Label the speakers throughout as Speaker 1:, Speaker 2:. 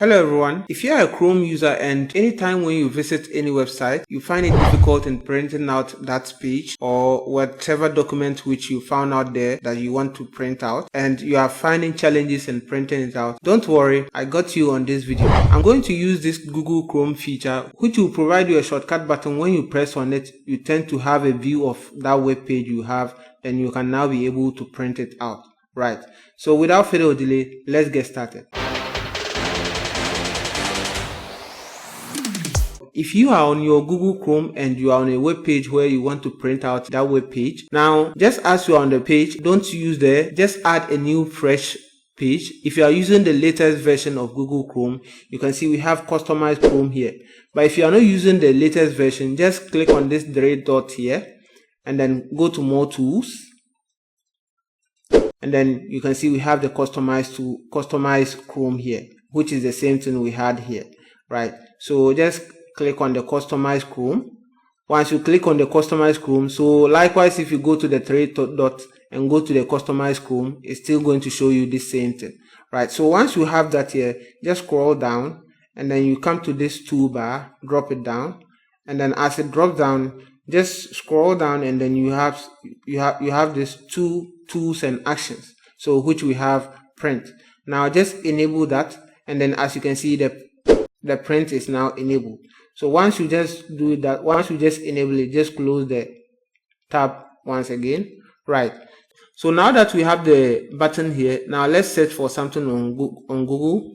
Speaker 1: Hello everyone, if you are a Chrome user and anytime when you visit any website, you find it difficult in printing out that page or whatever document which you found out there that you want to print out and you are finding challenges in printing it out, don't worry, I got you on this video. I'm going to use this Google Chrome feature which will provide you a shortcut button. When you press on it, you tend to have a view of that web page you have and you can now be able to print it out. Right, so without further delay, let's get started. If you are on your Google Chrome and you are on a web page where you want to print out that web page, now just as you are on the page, don't use there, just add a new fresh page. If you are using the latest version of Google Chrome, you can see we have customized Chrome here. But if you are not using the latest version, just click on this three dot here and then go to more tools. And then you can see we have the customized Chrome here, which is the same thing we had here, right? So just click on the customized Chrome. Once you click on the customized Chrome, so likewise if you go to the three dot and go to the customized Chrome, it's still going to show you the same thing, right? So once you have that here, just scroll down and then you come to this toolbar, drop it down, and then as it drops down, just scroll down and then you have this two tools and actions, so which we have print. Now just enable that, and then as you can see the print is now enabled. So once you just do that, once you just enable it, just close the tab once again, right? So now that we have the button here, now let's search for something on Google,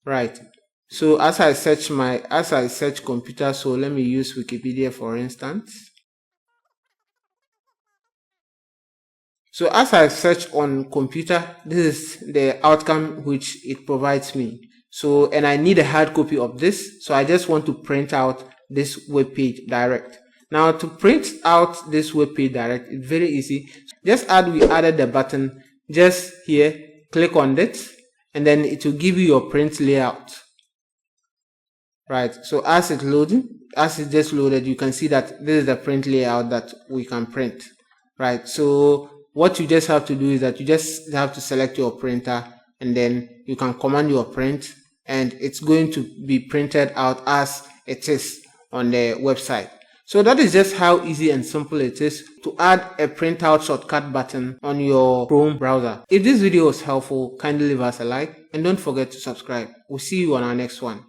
Speaker 1: right? So as I search computer, so let me use Wikipedia for instance. So as I search on computer, this is the outcome which it provides me. So, and I need a hard copy of this. So I just want to print out this web page direct. Now to print out this web page direct, it's very easy. We added the button just here, click on it, and then it will give you your print layout. Right. So as it's just loaded, you can see that this is the print layout that we can print. Right. So what you just have to do is that you just have to select your printer and then you can command your print and it's going to be printed out as it is on the website. So that is just how easy and simple it is to add a printout shortcut button on your Chrome browser. If this video was helpful, kindly leave us a like and don't forget to subscribe. We'll see you on our next one.